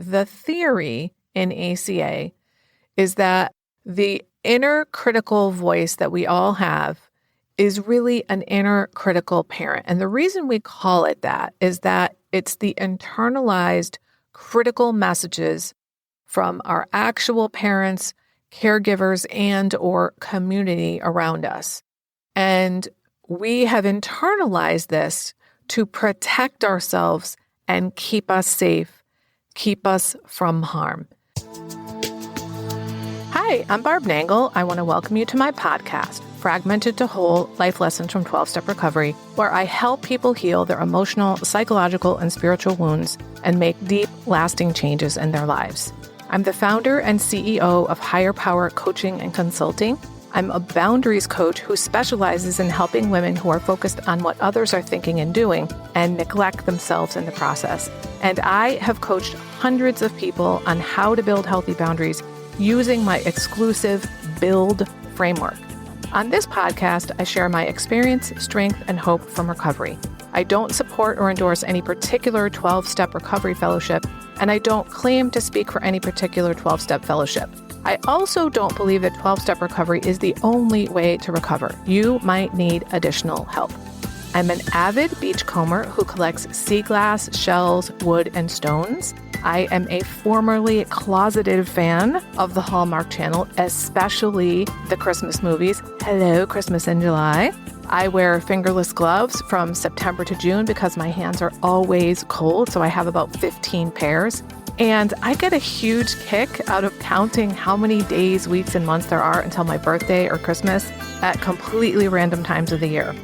The theory in ACA is that the inner critical voice that we all have is really an inner critical parent. And the reason we call it that is that it's the internalized critical messages from our actual parents, caregivers, and or community around us. And we have internalized this to protect ourselves and keep us safe, keep us from harm. Hi, I'm Barb Nangle. I want to welcome you to my podcast, Fragmented to Whole, Life Lessons from 12-Step Recovery, where I help people heal their emotional, psychological, and spiritual wounds and make deep, lasting changes in their lives. I'm the founder and CEO of Higher Power Coaching and Consulting. I'm a boundaries coach who specializes in helping women who are focused on what others are thinking and doing and neglect themselves in the process. And I have coached hundreds of people on how to build healthy boundaries using my exclusive BUILD framework. On this podcast, I share my experience, strength, and hope from recovery. I don't support or endorse any particular 12-step recovery fellowship, and I don't claim to speak for any particular 12-step fellowship. I also don't believe that 12-step recovery is the only way to recover. You might need additional help. I'm an avid beachcomber who collects sea glass, shells, wood, and stones. I am a formerly closeted fan of the Hallmark Channel, especially the Christmas movies. Hello, Christmas in July. I wear fingerless gloves from September to June because my hands are always cold, so I have about 15 pairs. And I get a huge kick out of counting how many days, weeks, and months there are until my birthday or Christmas at completely random times of the year.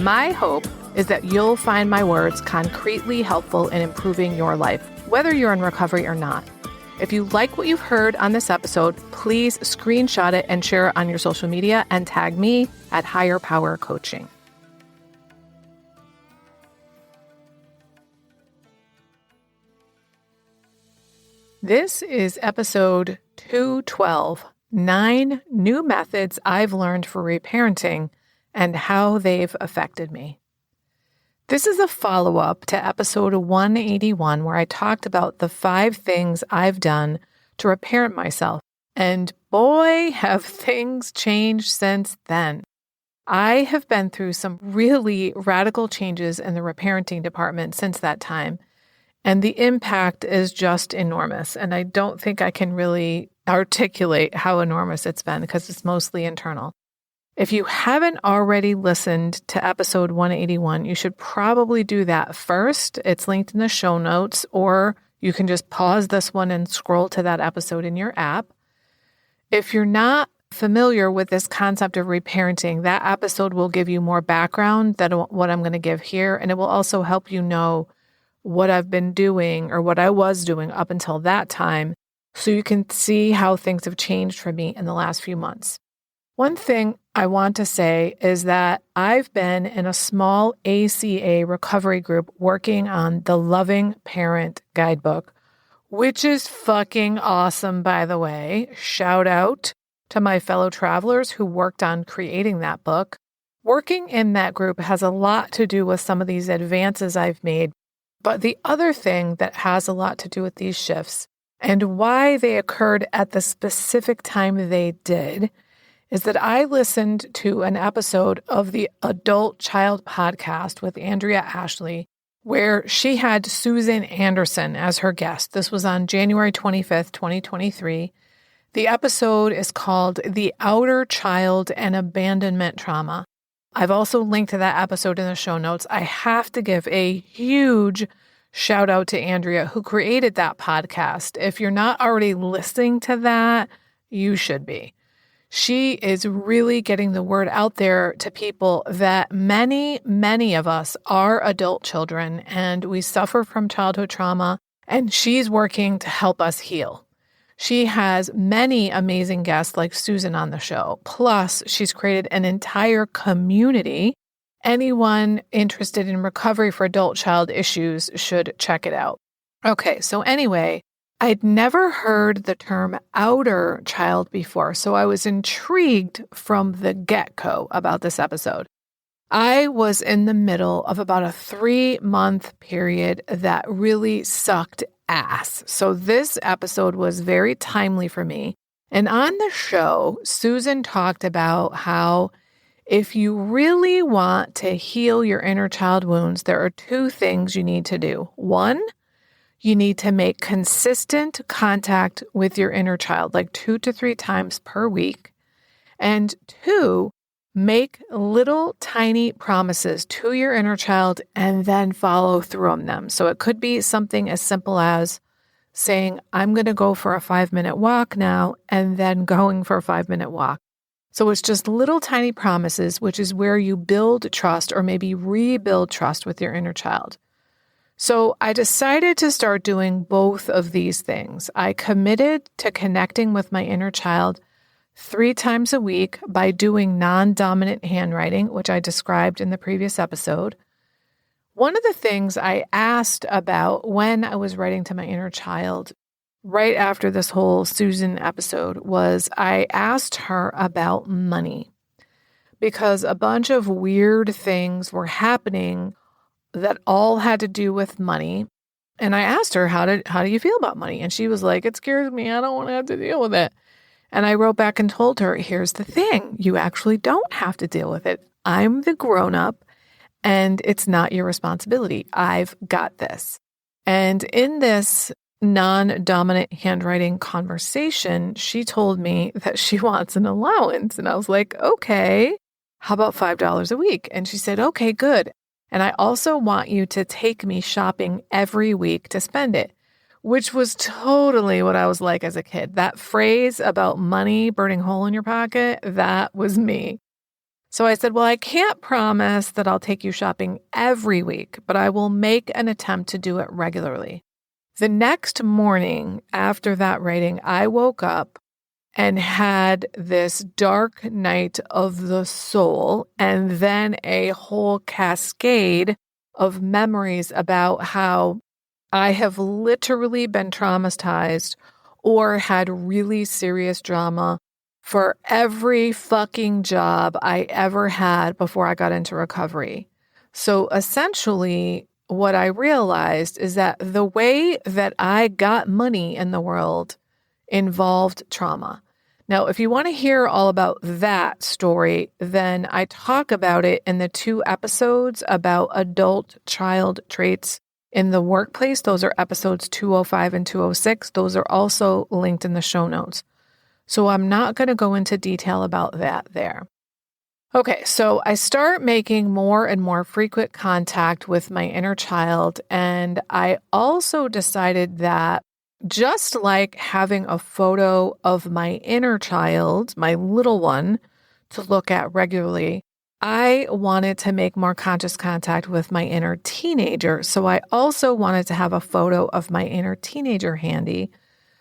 My hope is that you'll find my words concretely helpful in improving your life, whether you're in recovery or not. If you like what you've heard on this episode, please screenshot it and share it on your social media and tag me at Higher Power Coaching. This is episode 212, 9 new methods I've learned for reparenting and how they've affected me. This is a follow-up to episode 181, where I talked about the 5 things I've done to reparent myself. And boy, have things changed since then. I have been through some really radical changes in the reparenting department since that time, and the impact is just enormous. And I don't think I can really articulate how enormous it's been because it's mostly internal. If you haven't already listened to episode 181, you should probably do that first. It's linked in the show notes, or you can just pause this one and scroll to that episode in your app. If you're not familiar with this concept of reparenting, that episode will give you more background than what I'm going to give here, and it will also help you know what I've been doing or what I was doing up until that time, so you can see how things have changed for me in the last few months. One thing I want to say is that I've been in a small ACA recovery group working on the Loving Parent Guidebook, which is fucking awesome, by the way. Shout out to my fellow travelers who worked on creating that book. Working in that group has a lot to do with some of these advances I've made, but the other thing that has a lot to do with these shifts and why they occurred at the specific time they did is that I listened to an episode of the Adult Child podcast with Andrea Ashley, where she had Susan Anderson as her guest. This was on January 25th, 2023. The episode is called The Outer Child and Abandonment Trauma. I've also linked to that episode in the show notes. I have to give a huge shout out to Andrea, who created that podcast. If you're not already listening to that, you should be. She is really getting the word out there to people that many, many of us are adult children and we suffer from childhood trauma, and she's working to help us heal. She has many amazing guests like Susan on the show. Plus, she's created an entire community. Anyone interested in recovery for adult child issues should check it out. Okay, so anyway, I'd never heard the term outer child before, so I was intrigued from the get-go about this episode. I was in the middle of about a 3-month period that really sucked ass. So this episode was very timely for me. And on the show, Susan talked about how if you really want to heal your inner child wounds, there are two things you need to do. One, you need to make consistent contact with your inner child, like 2 to 3 times per week. And two, make little tiny promises to your inner child and then follow through on them. So it could be something as simple as saying, I'm going to go for a 5-minute walk now, and then going for a 5-minute walk. So it's just little tiny promises, which is where you build trust or maybe rebuild trust with your inner child. So I decided to start doing both of these things. I committed to connecting with my inner child 3 times a week by doing non-dominant handwriting, which I described in the previous episode. One of the things I asked about when I was writing to my inner child right after this whole Susan episode was I asked her about money, because a bunch of weird things were happening that all had to do with money. And I asked her, how do you feel about money? And she was like, it scares me. I don't want to have to deal with it. And I wrote back and told her, here's the thing. You actually don't have to deal with it. I'm the grown-up and it's not your responsibility. I've got this. And in this non-dominant handwriting conversation, she told me that she wants an allowance. And I was like, okay, how about $5 a week? And she said, okay, good. And I also want you to take me shopping every week to spend it, which was totally what I was like as a kid. That phrase about money burning a hole in your pocket, that was me. So I said, well, I can't promise that I'll take you shopping every week, but I will make an attempt to do it regularly. The next morning after that writing, I woke up and had this dark night of the soul and then a whole cascade of memories about how I have literally been traumatized or had really serious drama for every fucking job I ever had before I got into recovery. So essentially, what I realized is that the way that I got money in the world involved trauma. Now, if you want to hear all about that story, then I talk about it in the 2 episodes about adult-child traits in the workplace. Those are episodes 205 and 206. Those are also linked in the show notes. So I'm not going to go into detail about that there. Okay, so I start making more and more frequent contact with my inner child, and I also decided that just like having a photo of my inner child, my little one, to look at regularly, I wanted to make more conscious contact with my inner teenager. So I also wanted to have a photo of my inner teenager handy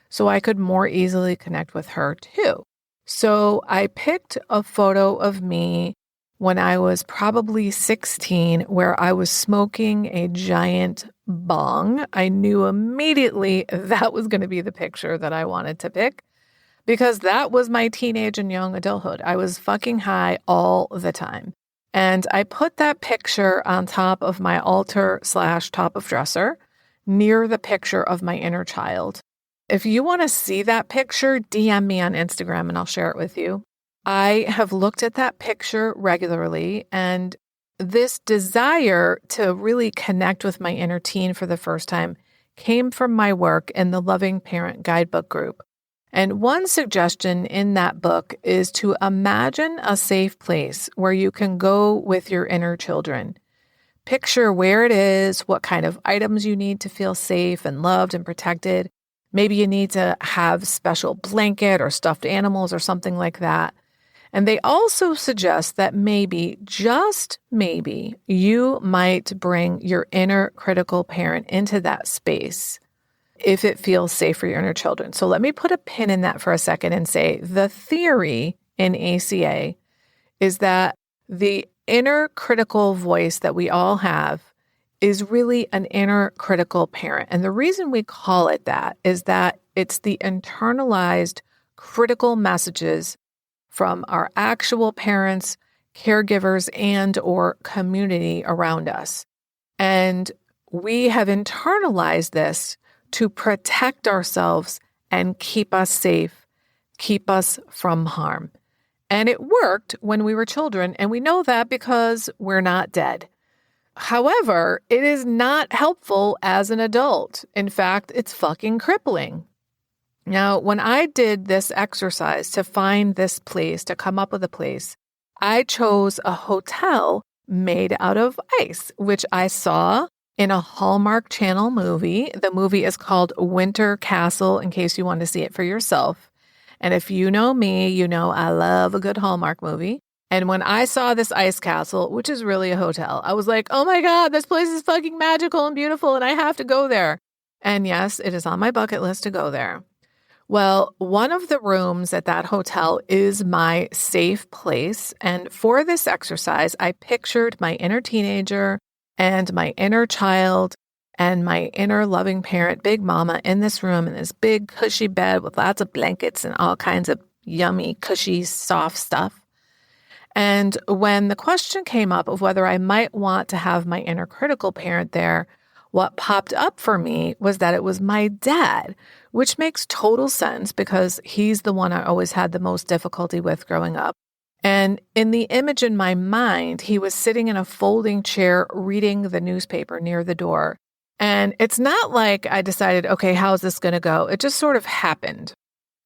so I could more easily connect with her too. So I picked a photo of me when I was probably 16 where I was smoking a giant bong. I knew immediately that was going to be the picture that I wanted to pick because that was my teenage and young adulthood. I was fucking high all the time. And I put that picture on top of my altar/top of dresser near the picture of my inner child. If you want to see that picture, DM me on Instagram and I'll share it with you. I have looked at that picture regularly, and this desire to really connect with my inner teen for the first time came from my work in the Loving Parent Guidebook group. And one suggestion in that book is to imagine a safe place where you can go with your inner children. Picture where it is, what kind of items you need to feel safe and loved and protected. Maybe you need to have special blanket or stuffed animals or something like that. And they also suggest that maybe, just maybe, you might bring your inner critical parent into that space if it feels safe for your inner children. So let me put a pin in that for a second and say the theory in ACA is that the inner critical voice that we all have is really an inner critical parent. And the reason we call it that is that it's the internalized critical messages from our actual parents, caregivers, and or community around us. And we have internalized this to protect ourselves and keep us safe, keep us from harm. And it worked when we were children, and we know that because we're not dead. However, it is not helpful as an adult. In fact, it's fucking crippling. Now, when I did this exercise to find this place, to come up with a place, I chose a hotel made out of ice, which I saw in a Hallmark Channel movie. The movie is called Winter Castle, in case you want to see it for yourself. And if you know me, you know I love a good Hallmark movie. And when I saw this ice castle, which is really a hotel, I was like, oh my God, this place is fucking magical and beautiful, and I have to go there. And yes, it is on my bucket list to go there. Well, one of the rooms at that hotel is my safe place. And for this exercise, I pictured my inner teenager and my inner child and my inner loving parent, Big Mama, in this room in this big cushy bed with lots of blankets and all kinds of yummy, cushy, soft stuff. And when the question came up of whether I might want to have my inner critical parent there, what popped up for me was that it was my dad, which makes total sense because he's the one I always had the most difficulty with growing up. And in the image in my mind, he was sitting in a folding chair reading the newspaper near the door. And it's not like I decided, okay, how's this going to go? It just sort of happened.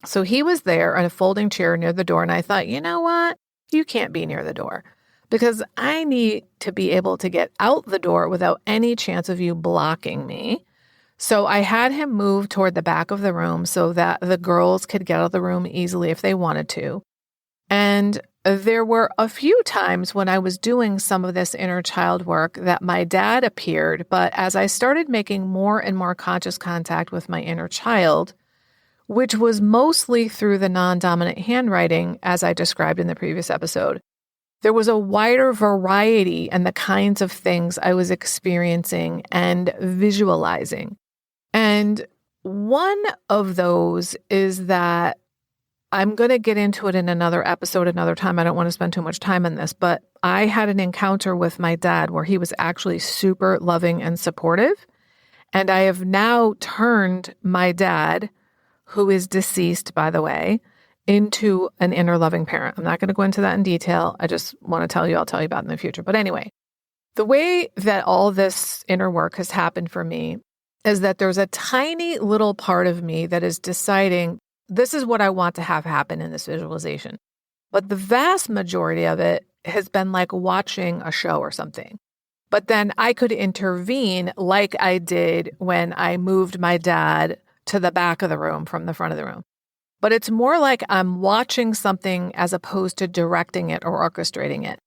So he was there in a folding chair near the door. And I thought, you know what? You can't be near the door because I need to be able to get out the door without any chance of you blocking me. So I had him move toward the back of the room so that the girls could get out of the room easily if they wanted to. And there were a few times when I was doing some of this inner child work that my dad appeared, but as I started making more and more conscious contact with my inner child, which was mostly through the non-dominant handwriting, as I described in the previous episode, there was a wider variety in the kinds of things I was experiencing and visualizing. And one of those is that I'm going to get into it in another episode another time. I don't want to spend too much time on this, but I had an encounter with my dad where he was actually super loving and supportive. And I have now turned my dad, who is deceased, by the way, into an inner loving parent. I'm not going to go into that in detail. I just want to tell you, I'll tell you about it in the future. But anyway, the way that all this inner work has happened for me is that there's a tiny little part of me that is deciding this is what I want to have happen in this visualization. But the vast majority of it has been like watching a show or something. But then I could intervene like I did when I moved my dad to the back of the room from the front of the room. But it's more like I'm watching something as opposed to directing it or orchestrating it.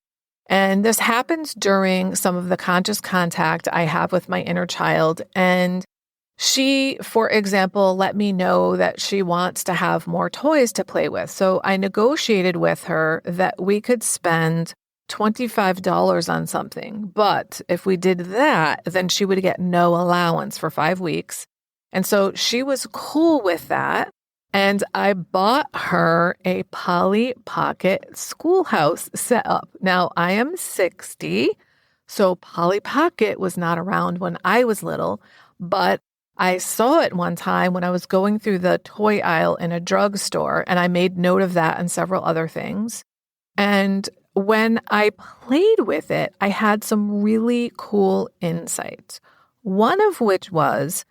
And this happens during some of the conscious contact I have with my inner child. And she, for example, let me know that she wants to have more toys to play with. So I negotiated with her that we could spend $25 on something. But if we did that, then she would get no allowance for 5 weeks. And so she was cool with that. And I bought her a Polly Pocket schoolhouse setup. Now, I am 60, so Polly Pocket was not around when I was little, but I saw it one time when I was going through the toy aisle in a drugstore, and I made note of that and several other things. And when I played with it, I had some really cool insights, one of which was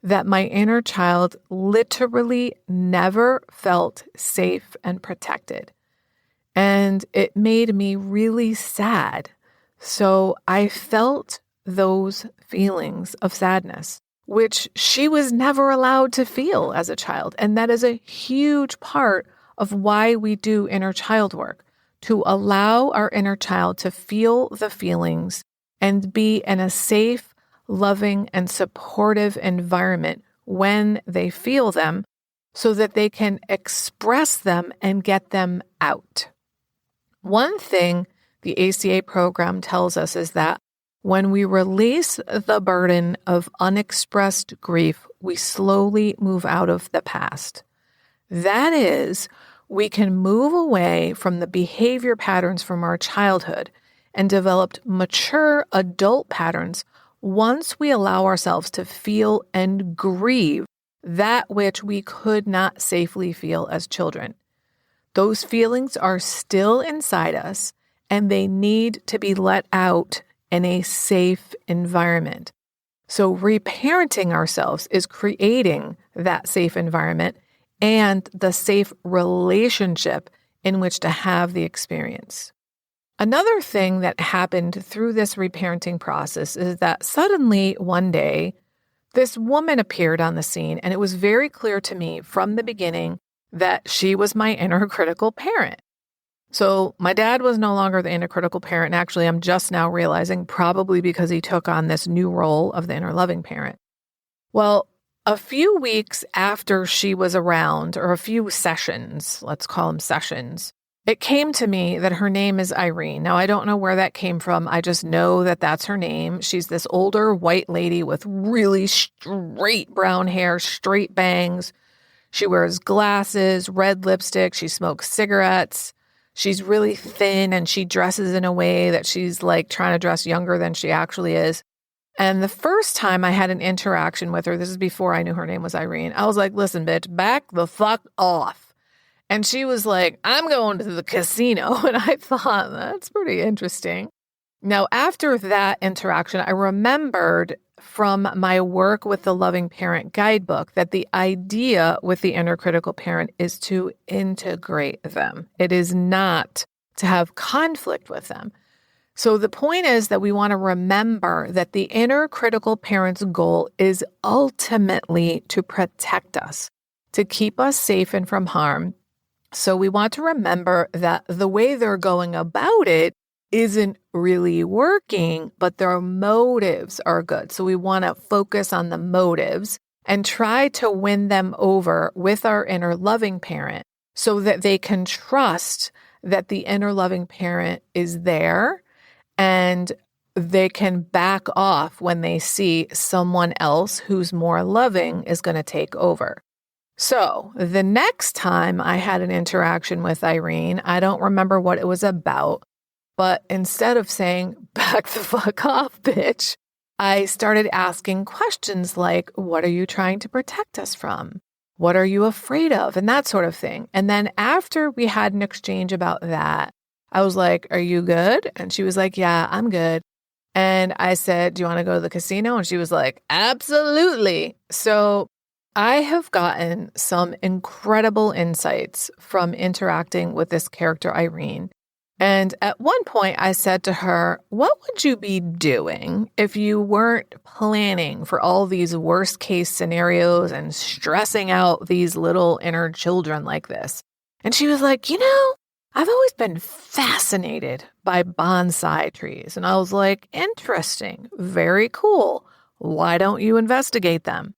that my inner child literally never felt safe and protected. And it made me really sad. So I felt those feelings of sadness, which she was never allowed to feel as a child. And that is a huge part of why we do inner child work, to allow our inner child to feel the feelings and be in a safe, loving, and supportive environment when they feel them so that they can express them and get them out. One thing the ACA program tells us is that when we release the burden of unexpressed grief, we slowly move out of the past. That is, we can move away from the behavior patterns from our childhood and develop mature adult patterns once we allow ourselves to feel and grieve that which we could not safely feel as children. Those feelings are still inside us, and they need to be let out in a safe environment. So reparenting ourselves is creating that safe environment and the safe relationship in which to have the experience. Another thing that happened through this reparenting process is that suddenly one day, this woman appeared on the scene, and it was very clear to me from the beginning that she was my inner critical parent. So my dad was no longer the inner critical parent. And actually, I'm just now realizing probably because he took on this new role of the inner loving parent. Well, a few weeks after she was around, or a few sessions, let's call them sessions, it came to me that her name is Irene. Now, I don't know where that came from. I just know that that's her name. She's this older white lady with really straight brown hair, straight bangs. She wears glasses, red lipstick. She smokes cigarettes. She's really thin, and she dresses in a way that she's like trying to dress younger than she actually is. And the first time I had an interaction with her, this is before I knew her name was Irene, I was like, listen, bitch, back the fuck off. And she was like, I'm going to the casino. And I thought, that's pretty interesting. Now, after that interaction, I remembered from my work with the Loving Parent Guidebook that the idea with the inner critical parent is to integrate them. It is not to have conflict with them. So the point is that we want to remember that the inner critical parent's goal is ultimately to protect us, to keep us safe and from harm. So we want to remember that the way they're going about it isn't really working, but their motives are good. So we want to focus on the motives and try to win them over with our inner loving parent so that they can trust that the inner loving parent is there and they can back off when they see someone else who's more loving is going to take over. So the next time I had an interaction with Irene, I don't remember what it was about, but instead of saying, back the fuck off, bitch, I started asking questions like, what are you trying to protect us from? What are you afraid of? And that sort of thing. And then after we had an exchange about that, I was like, are you good? And she was like, yeah, I'm good. And I said, do you want to go to the casino? And she was like, absolutely. So I have gotten some incredible insights from interacting with this character, Irene. And at one point I said to her, what would you be doing if you weren't planning for all these worst case scenarios and stressing out these little inner children like this? And she was like, I've always been fascinated by bonsai trees. And I was like, interesting, very cool. Why don't you investigate them?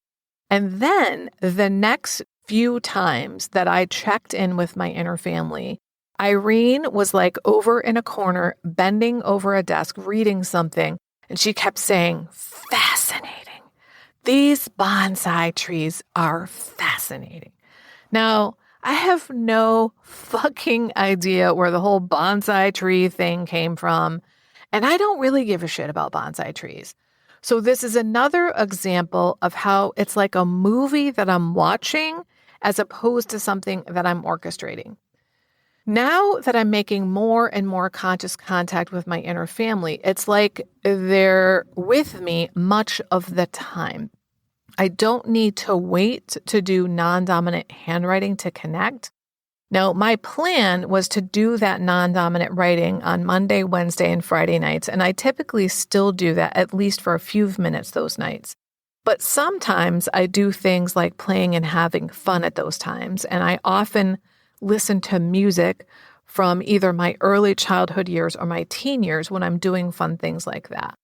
And then the next few times that I checked in with my inner family, Irene was like over in a corner, bending over a desk, reading something. And she kept saying, fascinating. These bonsai trees are fascinating. Now, I have no fucking idea where the whole bonsai tree thing came from. And I don't really give a shit about bonsai trees. So this is another example of how it's like a movie that I'm watching as opposed to something that I'm orchestrating. Now that I'm making more and more conscious contact with my inner family, it's like they're with me much of the time. I don't need to wait to do non-dominant handwriting to connect. Now, my plan was to do that non-dominant writing on Monday, Wednesday, and Friday nights, and I typically still do that at least for a few minutes those nights. But sometimes I do things like playing and having fun at those times, and I often listen to music from either my early childhood years or my teen years when I'm doing fun things like that.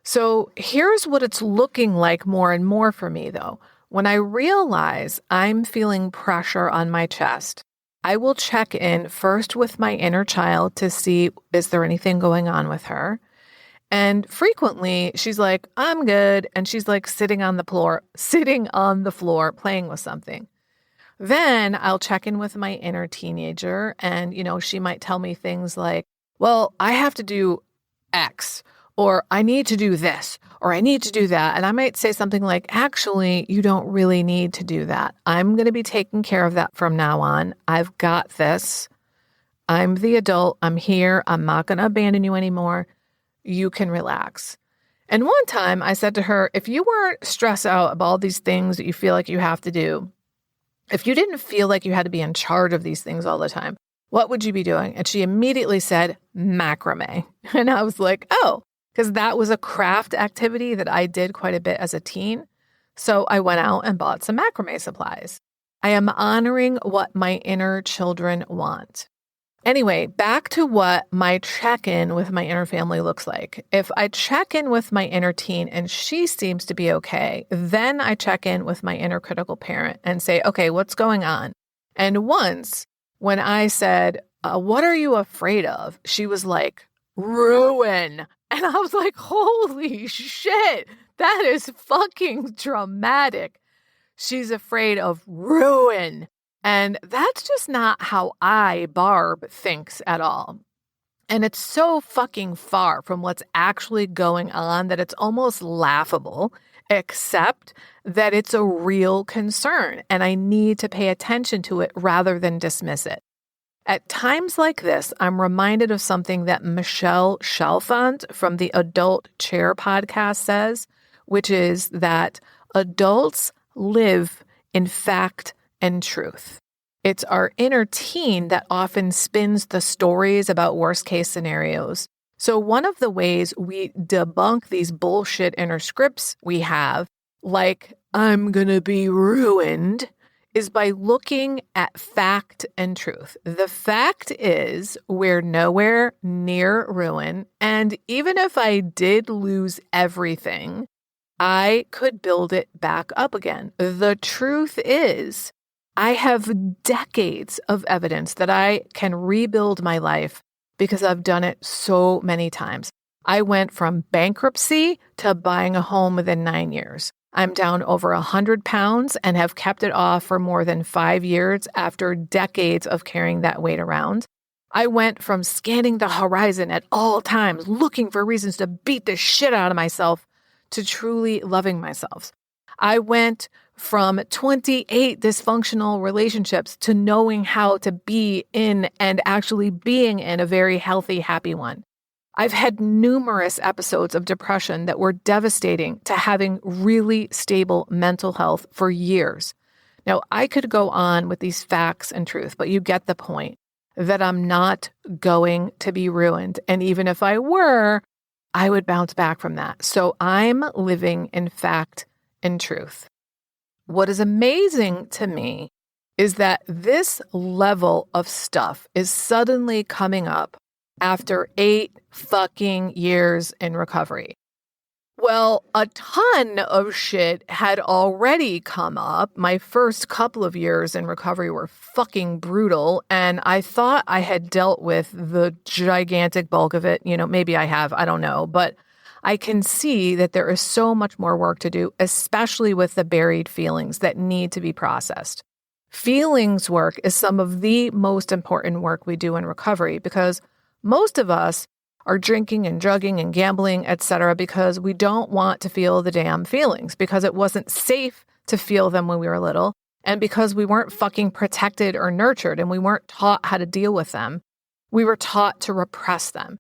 So here's what it's looking like more and more for me, though. When I realize I'm feeling pressure on my chest, I will check in first with my inner child to see, is there anything going on with her? And frequently she's like, I'm good. And she's like sitting on the floor, playing with something. Then I'll check in with my inner teenager and, she might tell me things like, well, I have to do X, or I need to do this, or I need to do that. And I might say something like, actually, you don't really need to do that. I'm going to be taking care of that from now on. I've got this. I'm the adult. I'm here. I'm not going to abandon you anymore. You can relax. And one time I said to her, if you weren't stressed out about all these things that you feel like you have to do, if you didn't feel like you had to be in charge of these things all the time, what would you be doing? And she immediately said, macrame. And I was like, oh, because that was a craft activity that I did quite a bit as a teen. So I went out and bought some macrame supplies. I am honoring what my inner children want. Anyway, back to what my check-in with my inner family looks like. If I check in with my inner teen and she seems to be okay, then I check in with my inner critical parent and say, okay, what's going on? And once when I said, what are you afraid of? She was like, ruin. And I was like, holy shit, that is fucking dramatic. She's afraid of ruin. And that's just not how Barb, thinks at all. And it's so fucking far from what's actually going on that it's almost laughable, except that it's a real concern and I need to pay attention to it rather than dismiss it. At times like this, I'm reminded of something that Michelle Chalfant from the Adult Chair podcast says, which is that adults live in fact and truth. It's our inner teen that often spins the stories about worst case scenarios. So one of the ways we debunk these bullshit inner scripts we have, like, I'm gonna be ruined, is by looking at fact and truth. The fact is we're nowhere near ruin. And even if I did lose everything, I could build it back up again. The truth is I have decades of evidence that I can rebuild my life because I've done it so many times. I went from bankruptcy to buying a home within 9 years. I'm down over 100 pounds and have kept it off for more than 5 years after decades of carrying that weight around. I went from scanning the horizon at all times, looking for reasons to beat the shit out of myself, to truly loving myself. I went from 28 dysfunctional relationships to knowing how to be in and actually being in a very healthy, happy one. I've had numerous episodes of depression that were devastating to having really stable mental health for years. Now, I could go on with these facts and truth, but you get the point that I'm not going to be ruined. And even if I were, I would bounce back from that. So I'm living in fact and truth. What is amazing to me is that this level of stuff is suddenly coming up after 8 fucking years in recovery. Well, a ton of shit had already come up. My first couple of years in recovery were fucking brutal, and I thought I had dealt with the gigantic bulk of it. You know, maybe I have, I don't know, but I can see that there is so much more work to do, especially with the buried feelings that need to be processed. Feelings work is some of the most important work we do in recovery because most of us are drinking and drugging and gambling, etc., because we don't want to feel the damn feelings, because it wasn't safe to feel them when we were little, and because we weren't fucking protected or nurtured and we weren't taught how to deal with them. We were taught to repress them.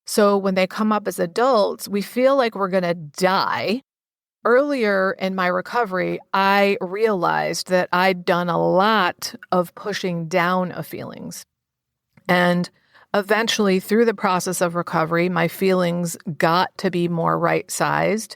So when they come up as adults, we feel like we're going to die. Earlier in my recovery, I realized that I'd done a lot of pushing down of feelings. And eventually, through the process of recovery, my feelings got to be more right-sized.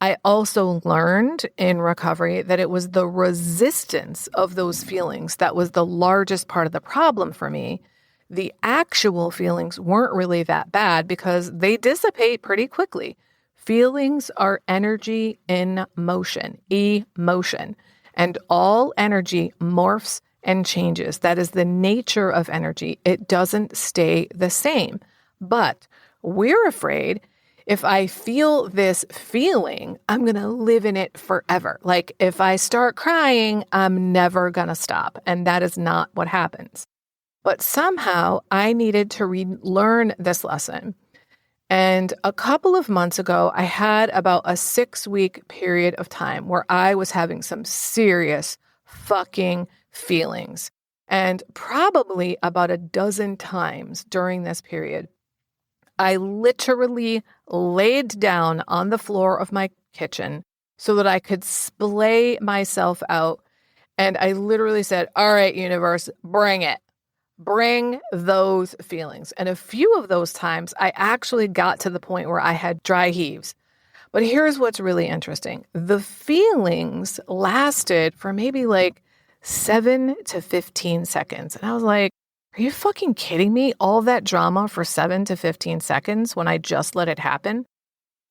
I also learned in recovery that it was the resistance of those feelings that was the largest part of the problem for me. The actual feelings weren't really that bad because they dissipate pretty quickly. Feelings are energy in motion, emotion, and all energy morphs and changes. That is the nature of energy. It doesn't stay the same. But we're afraid if I feel this feeling, I'm going to live in it forever. Like if I start crying, I'm never going to stop. And that is not what happens. But somehow I needed to relearn this lesson. And a couple of months ago, I had about a 6-week period of time where I was having some serious fucking feelings. And probably about a dozen times during this period, I literally laid down on the floor of my kitchen so that I could splay myself out. And I literally said, all right, universe, bring it. Bring those feelings. And a few of those times, I actually got to the point where I had dry heaves. But here's what's really interesting. The feelings lasted for maybe like 7 to 15 seconds. And I was like, are you fucking kidding me? All that drama for 7 to 15 seconds when I just let it happen?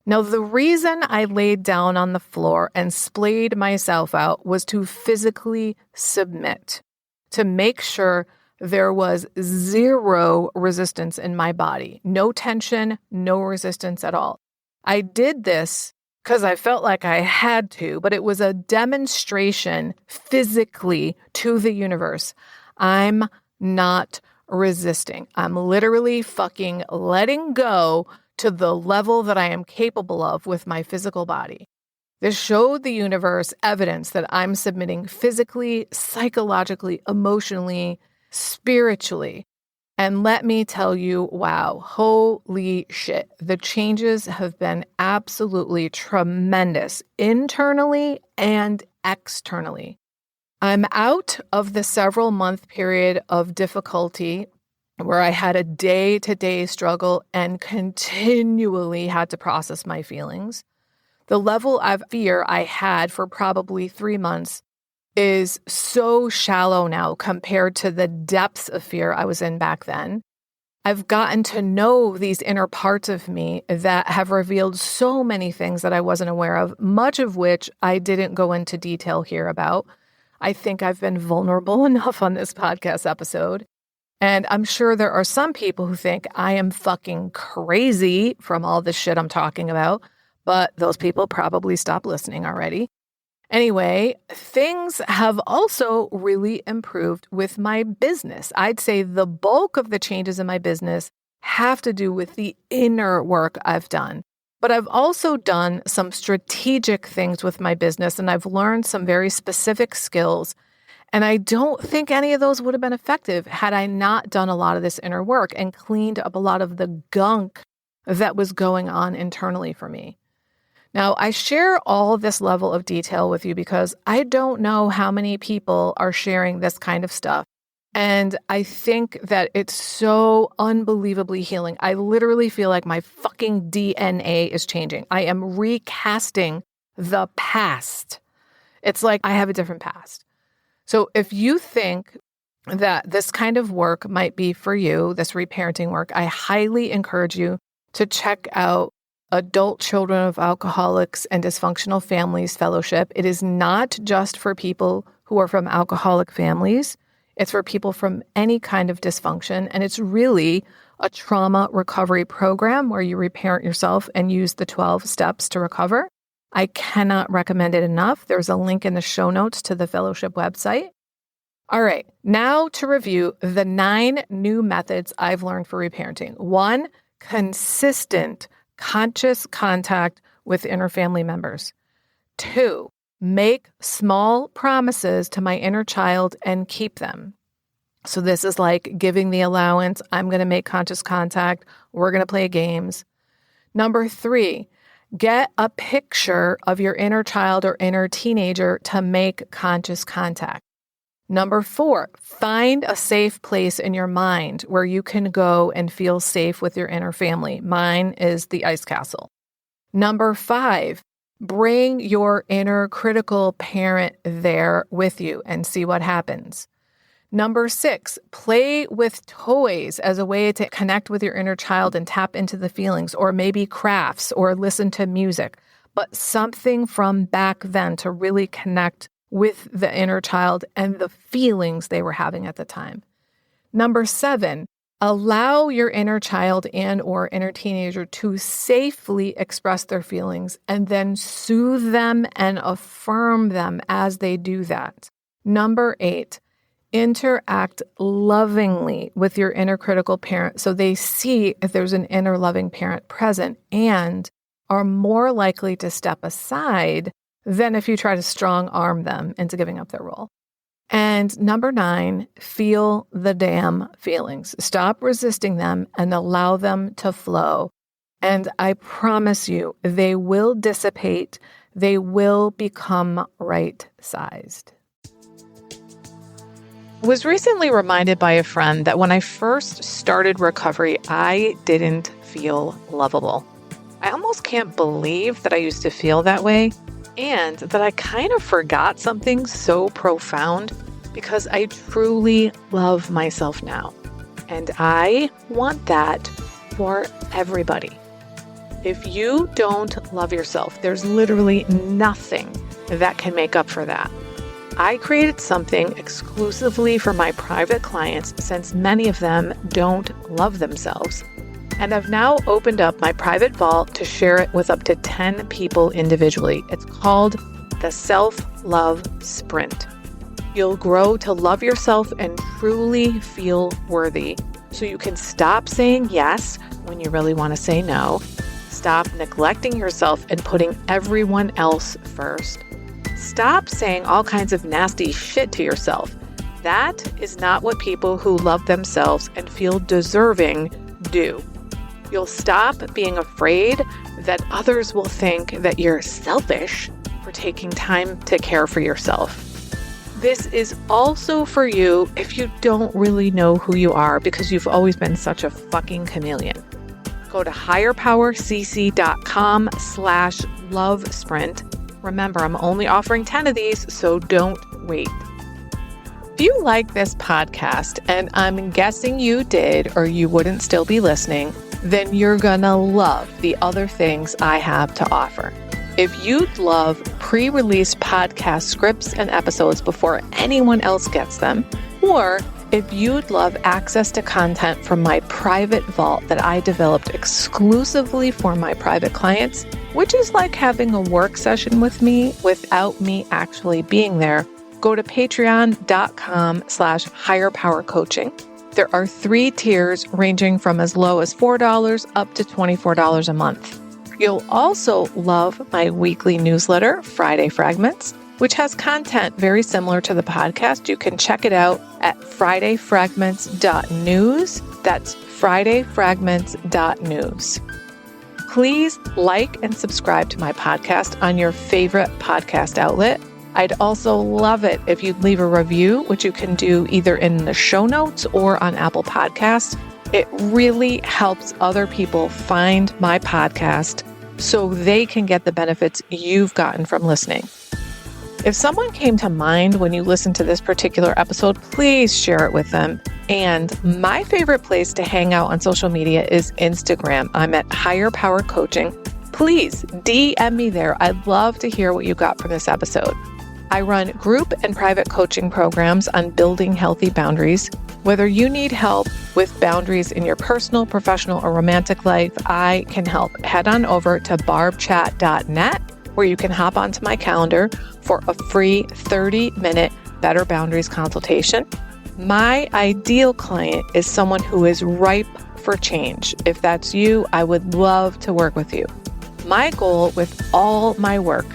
Now, the reason I laid down on the floor and splayed myself out was to physically submit, to make sure there was zero resistance in my body. No tension, no resistance at all. I did this because I felt like I had to, but it was a demonstration physically to the universe. I'm not resisting. I'm literally fucking letting go to the level that I am capable of with my physical body. This showed the universe evidence that I'm submitting physically, psychologically, emotionally, spiritually. And let me tell you, wow, holy shit. The changes have been absolutely tremendous internally and externally. I'm out of the several month period of difficulty where I had a day-to-day struggle and continually had to process my feelings. The level of fear I had for probably 3 months is so shallow now compared to the depths of fear I was in back then. I've gotten to know these inner parts of me that have revealed so many things that I wasn't aware of, much of which I didn't go into detail here about. I think I've been vulnerable enough on this podcast episode. And I'm sure there are some people who think I am fucking crazy from all this shit I'm talking about, but those people probably stopped listening already. Anyway, things have also really improved with my business. I'd say the bulk of the changes in my business have to do with the inner work I've done. But I've also done some strategic things with my business, and I've learned some very specific skills. And I don't think any of those would have been effective had I not done a lot of this inner work and cleaned up a lot of the gunk that was going on internally for me. Now, I share all this level of detail with you because I don't know how many people are sharing this kind of stuff. And I think that it's so unbelievably healing. I literally feel like my fucking DNA is changing. I am recasting the past. It's like I have a different past. So if you think that this kind of work might be for you, this reparenting work, I highly encourage you to check out Adult Children of Alcoholics and Dysfunctional Families Fellowship. It is not just for people who are from alcoholic families. It's for people from any kind of dysfunction. And it's really a trauma recovery program where you reparent yourself and use the 12 steps to recover. I cannot recommend it enough. There's a link in the show notes to the fellowship website. All right, now to review the 9 new methods I've learned for reparenting. 1, consistent conscious contact with inner family members. 2, make small promises to my inner child and keep them. So this is like giving the allowance. I'm going to make conscious contact. We're going to play games. Number 3, get a picture of your inner child or inner teenager to make conscious contact. Number 4, find a safe place in your mind where you can go and feel safe with your inner family. Mine is the ice castle. Number 5, bring your inner critical parent there with you and see what happens. Number 6, play with toys as a way to connect with your inner child and tap into the feelings, or maybe crafts or listen to music, but something from back then to really connect with the inner child and the feelings they were having at the time. Number 7, allow your inner child and or inner teenager to safely express their feelings and then soothe them and affirm them as they do that. Number 8, Interact lovingly with your inner critical parent so they see if there's an inner loving parent present and are more likely to step aside than if you try to strong arm them into giving up their role. And number 9, feel the damn feelings. Stop resisting them and allow them to flow. And I promise you, they will dissipate. They will become right-sized. I was recently reminded by a friend that when I first started recovery, I didn't feel lovable. I almost can't believe that I used to feel that way and that I kind of forgot something so profound because I truly love myself now. And I want that for everybody. If you don't love yourself, there's literally nothing that can make up for that. I created something exclusively for my private clients since many of them don't love themselves. And I've now opened up my private vault to share it with up to 10 people individually. It's called the Self-Love Sprint. You'll grow to love yourself and truly feel worthy so you can stop saying yes when you really want to say no. Stop neglecting yourself and putting everyone else first. Stop saying all kinds of nasty shit to yourself. That is not what people who love themselves and feel deserving do. You'll stop being afraid that others will think that you're selfish for taking time to care for yourself. This is also for you if you don't really know who you are because you've always been such a fucking chameleon. Go to higherpowercc.com/love sprint. Remember, I'm only offering 10 of these, so don't wait. If you like this podcast, and I'm guessing you did or you wouldn't still be listening, then you're gonna love the other things I have to offer. If you'd love pre-release podcast scripts and episodes before anyone else gets them, or if you'd love access to content from my private vault that I developed exclusively for my private clients, which is like having a work session with me without me actually being there, go to patreon.com/higherpowercoaching. There are 3 tiers ranging from as low as $4 up to $24 a month. You'll also love my weekly newsletter, Friday Fragments, which has content very similar to the podcast. You can check it out at fridayfragments.news. That's fridayfragments.news. Please like and subscribe to my podcast on your favorite podcast outlet. I'd also love it if you'd leave a review, which you can do either in the show notes or on Apple Podcasts. It really helps other people find my podcast so they can get the benefits you've gotten from listening. If someone came to mind when you listened to this particular episode, please share it with them. And my favorite place to hang out on social media is Instagram. I'm at Higher Power Coaching. Please DM me there. I'd love to hear what you got from this episode. I run group and private coaching programs on building healthy boundaries. Whether you need help with boundaries in your personal, professional, or romantic life, I can help. Head on over to barbchat.net where you can hop onto my calendar for a free 30-minute Better Boundaries consultation. My ideal client is someone who is ripe for change. If that's you, I would love to work with you. My goal with all my work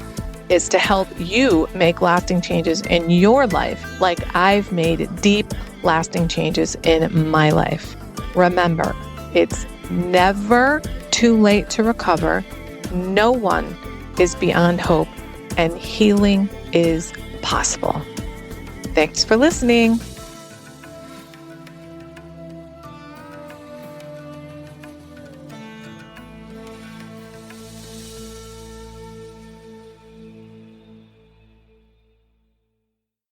is to help you make lasting changes in your life like I've made deep, lasting changes in my life. Remember, it's never too late to recover. No one is beyond hope, and healing is possible. Thanks for listening.